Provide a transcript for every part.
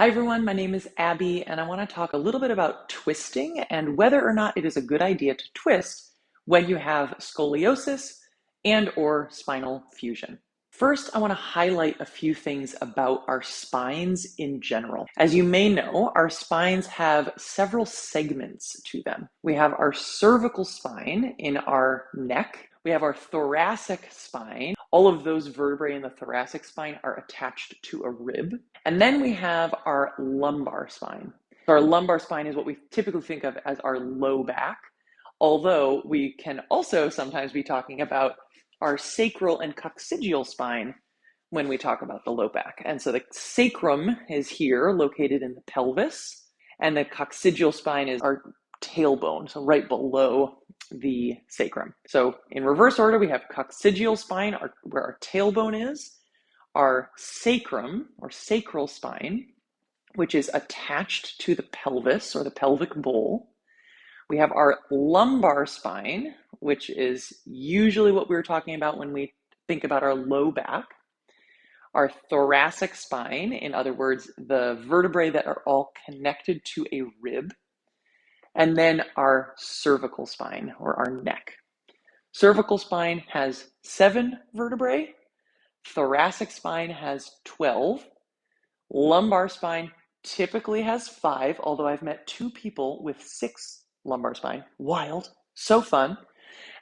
Hi everyone, my name is Abby and I want to talk a little bit about twisting and whether or not it is a good idea to twist when you have scoliosis and or spinal fusion. First, I want to highlight a few things about our spines in general. As you may know, our spines have several segments to them. We have our cervical spine in our neck. We have our thoracic spine. All of those vertebrae in the thoracic spine are attached to a rib. And then we have our lumbar spine. Our lumbar spine is what we typically think of as our low back, although we can also sometimes be talking about our sacral and coccygeal spine when we talk about the low back. And so the sacrum is here, located in the pelvis, and the coccygeal spine is our tailbone, so right below the sacrum. So in reverse order, we have coccygeal spine, where our tailbone is, our sacrum or sacral spine, which is attached to the pelvis or the pelvic bowl. We have our lumbar spine, which is usually what we were talking about when we think about our low back. Our thoracic spine, in other words, the vertebrae that are all connected to a rib. And then our cervical spine or our neck. Cervical spine has 7 vertebrae. Thoracic spine has 12. Lumbar spine typically has 5, although I've met 2 people with 6 lumbar spine. Wild, so fun.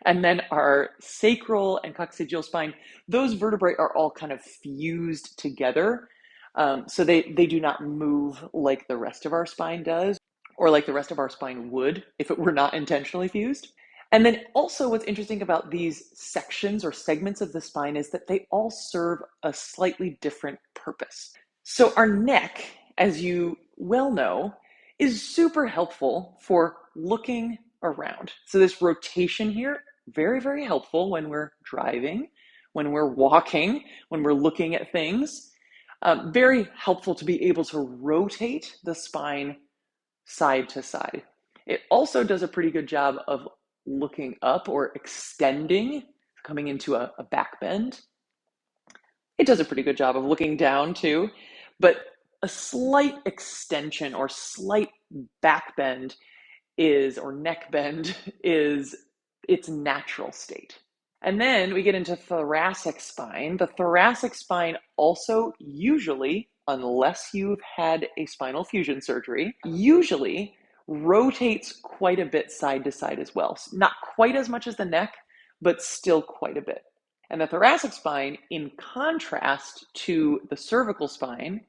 And then our sacral and coccygeal spine, those vertebrae are all kind of fused together. So they do not move like the rest of our spine does, or like the rest of our spine would if it were not intentionally fused. And then also what's interesting about these sections or segments of the spine is that they all serve a slightly different purpose. So our neck, as you well know, is super helpful for looking around. So this rotation here, very, very helpful when we're driving, when we're walking, when we're looking at things. Very helpful to be able to rotate the spine side to side. It also does a pretty good job of looking up or extending, coming into a back bend. It does a pretty good job of looking down too, but a slight extension or slight back bend or neck bend is its natural state. And then we get into thoracic spine. The thoracic spine also usually, unless you've had a spinal fusion surgery, usually rotates quite a bit side to side as well. Not quite as much as the neck, but still quite a bit. And the thoracic spine, in contrast to the cervical spine,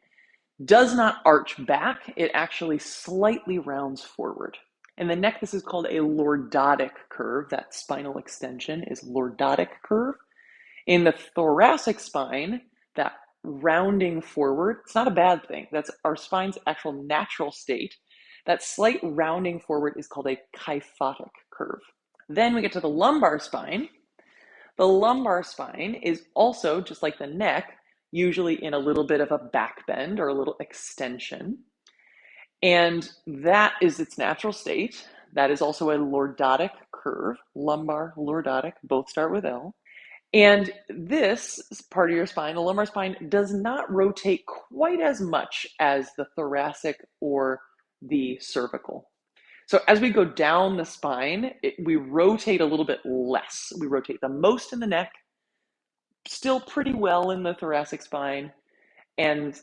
does not arch back. It actually slightly rounds forward. In the neck, this is called a lordotic curve. That spinal extension is lordotic curve. In the thoracic spine, that rounding forward, it's not a bad thing. That's our spine's actual natural state. That slight rounding forward is called a kyphotic curve. Then we get to the lumbar spine. The lumbar spine is also, just like the neck, usually in a little bit of a back bend or a little extension. And that is its natural state. That is also a lordotic curve, lumbar, lordotic, both start with L. And this part of your spine, the lumbar spine, does not rotate quite as much as the thoracic or the cervical. So as we go down the spine, we rotate a little bit less. We rotate the most in the neck, still pretty well in the thoracic spine, and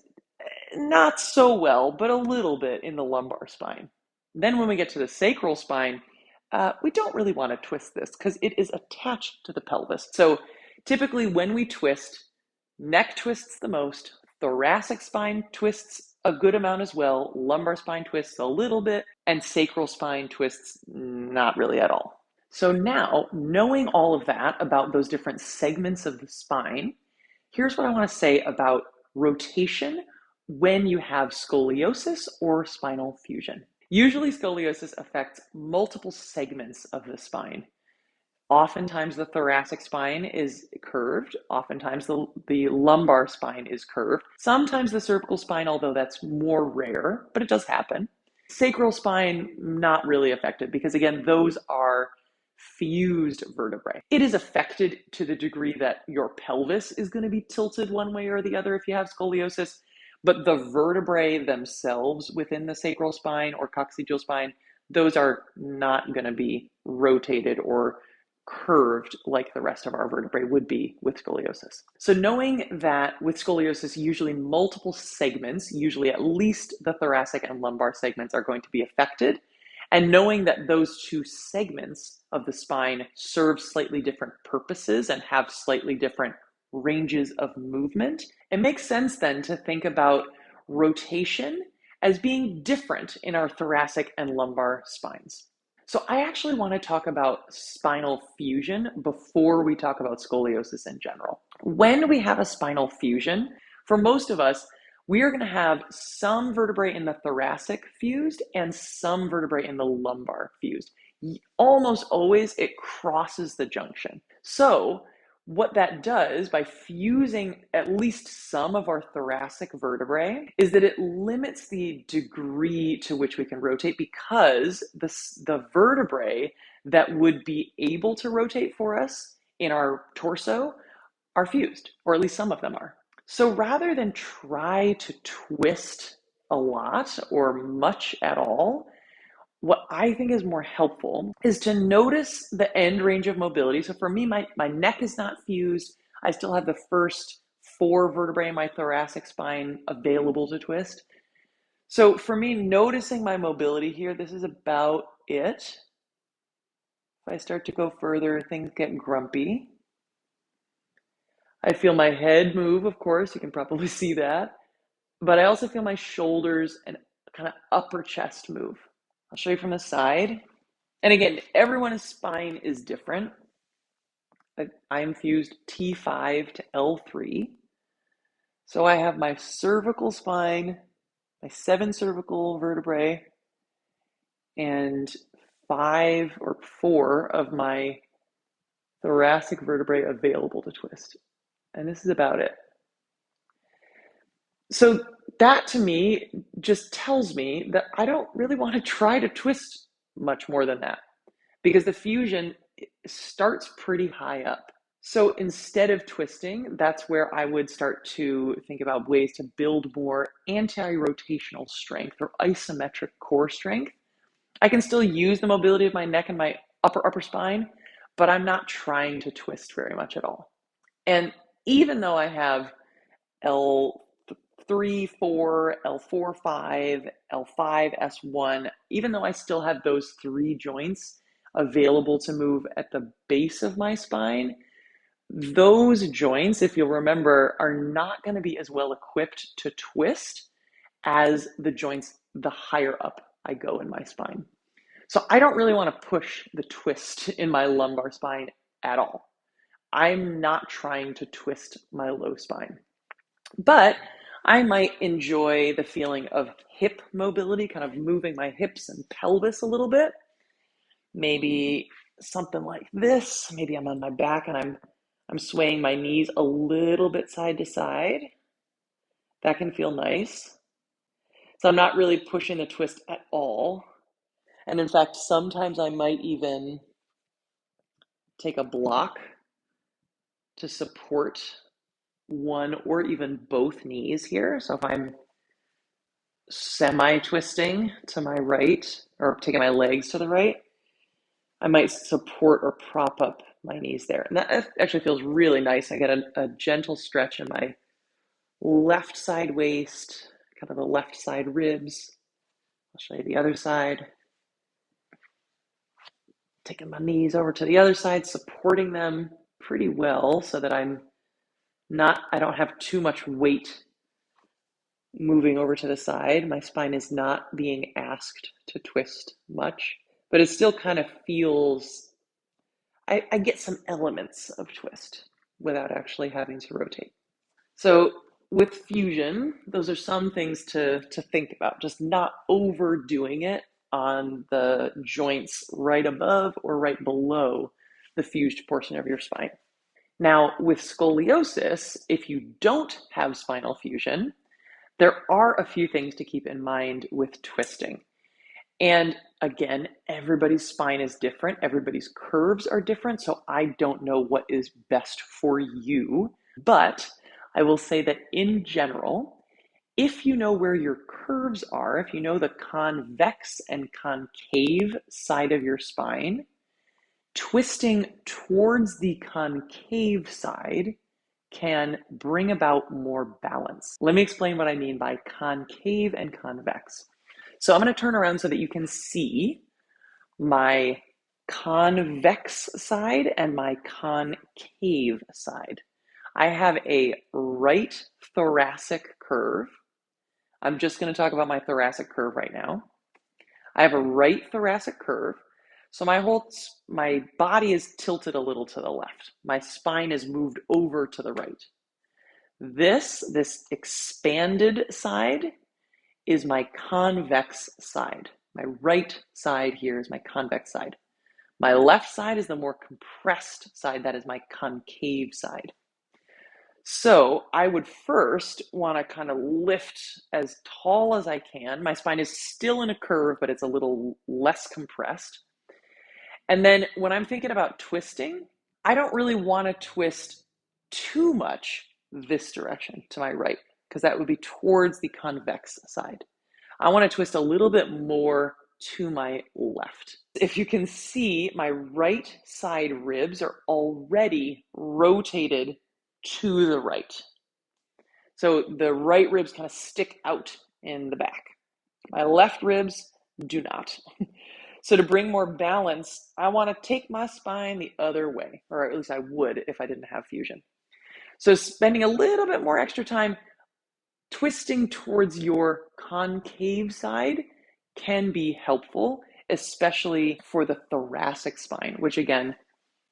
not so well, but a little bit in the lumbar spine. Then when we get to the sacral spine, we don't really want to twist this because it is attached to the pelvis. So typically when we twist, neck twists the most, thoracic spine twists a good amount as well, lumbar spine twists a little bit, and sacral spine twists not really at all. So now, knowing all of that about those different segments of the spine, here's what I want to say about rotation when you have scoliosis or spinal fusion. Usually scoliosis affects multiple segments of the spine. Oftentimes the thoracic spine is curved. Oftentimes the lumbar spine is curved. Sometimes the cervical spine, although that's more rare, but it does happen. Sacral spine, not really affected because again, those are fused vertebrae. It is affected to the degree that your pelvis is going to be tilted one way or the other if you have scoliosis, But the vertebrae themselves within the sacral spine or coccygeal spine, those are not going to be rotated or curved like the rest of our vertebrae would be with scoliosis. So knowing that with scoliosis, usually multiple segments, usually at least the thoracic and lumbar segments are going to be affected, and knowing that those two segments of the spine serve slightly different purposes and have slightly different ranges of movement, it makes sense then to think about rotation as being different in our thoracic and lumbar spines. So I actually want to talk about spinal fusion before we talk about scoliosis in general. When we have a spinal fusion, for most of us, we are going to have some vertebrae in the thoracic fused and some vertebrae in the lumbar fused. Almost always it crosses the junction. So what that does by fusing at least some of our thoracic vertebrae is that it limits the degree to which we can rotate, because the vertebrae that would be able to rotate for us in our torso are fused, or at least some of them are. So rather than try to twist a lot or much at all, what I think is more helpful is to notice the end range of mobility. So for me, my neck is not fused. I still have the first 4 vertebrae in my thoracic spine available to twist. So for me, noticing my mobility here, this is about it. If I start to go further, things get grumpy. I feel my head move, of course, you can probably see that. But I also feel my shoulders and kind of upper chest move. I'll show you from the side. And again, everyone's spine is different. I'm fused T5 to L3. So I have my cervical spine, my 7 cervical vertebrae, and 5 or 4 of my thoracic vertebrae available to twist. And this is about it. So that to me just tells me that I don't really want to try to twist much more than that, because the fusion starts pretty high up. So instead of twisting, that's where I would start to think about ways to build more anti-rotational strength or isometric core strength. I can still use the mobility of my neck and my upper spine, but I'm not trying to twist very much at all. And even though I have L3, 4, L4, 5, L5, S1, even though I still have those 3 joints available to move at the base of my spine, those joints, if you'll remember, are not going to be as well equipped to twist as the joints the higher up I go in my spine. So I don't really want to push the twist in my lumbar spine at all. I'm not trying to twist my low spine. But I might enjoy the feeling of hip mobility, kind of moving my hips and pelvis a little bit. Maybe something like this. Maybe I'm on my back and I'm swaying my knees a little bit side to side. That can feel nice. So I'm not really pushing the twist at all. And in fact, sometimes I might even take a block to support one or even both knees here. So if I'm semi-twisting to my right, or taking my legs to the right, I might support or prop up my knees there. And that actually feels really nice. I get a gentle stretch in my left side waist, kind of the left side ribs. I'll show you the other side. Taking my knees over to the other side, supporting them pretty well so that I don't have too much weight moving over to the side. My spine is not being asked to twist much, but it still kind of feels, I get some elements of twist without actually having to rotate. So with fusion, those are some things to think about, just not overdoing it on the joints right above or right below the fused portion of your spine. Now, with scoliosis, if you don't have spinal fusion, there are a few things to keep in mind with twisting. And again, everybody's spine is different. Everybody's curves are different. So I don't know what is best for you. But I will say that in general, if you know where your curves are, if you know the convex and concave side of your spine, twisting towards the concave side can bring about more balance. Let me explain what I mean by concave and convex. So I'm going to turn around so that you can see my convex side and my concave side. I have a right thoracic curve. I'm just going to talk about my thoracic curve right now. I have a right thoracic curve. So my body is tilted a little to the left. My spine is moved over to the right. This expanded side is my convex side. My right side here is my convex side. My left side is the more compressed side. That is my concave side. So I would first want to kind of lift as tall as I can. My spine is still in a curve, but it's a little less compressed. And then when I'm thinking about twisting, I don't really want to twist too much this direction to my right, because that would be towards the convex side. I want to twist a little bit more to my left. If you can see, my right side ribs are already rotated to the right. So the right ribs kind of stick out in the back. My left ribs do not. So to bring more balance, I want to take my spine the other way, or at least I would if I didn't have fusion. So spending a little bit more extra time twisting towards your concave side can be helpful, especially for the thoracic spine, which again,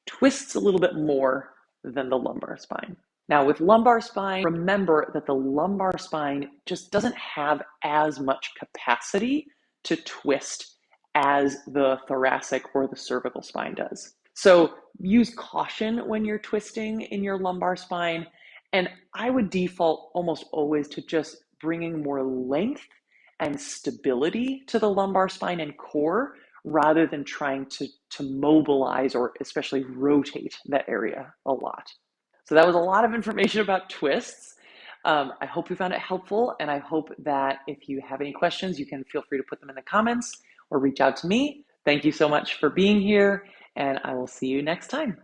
twists a little bit more than the lumbar spine. Now with lumbar spine, remember that the lumbar spine just doesn't have as much capacity to twist as the thoracic or the cervical spine does. So use caution when you're twisting in your lumbar spine. And I would default almost always to just bringing more length and stability to the lumbar spine and core rather than trying to mobilize or especially rotate that area a lot. So that was a lot of information about twists. I hope you found it helpful, and I hope that if you have any questions, you can feel free to put them in the comments or reach out to me. Thank you so much for being here, and I will see you next time.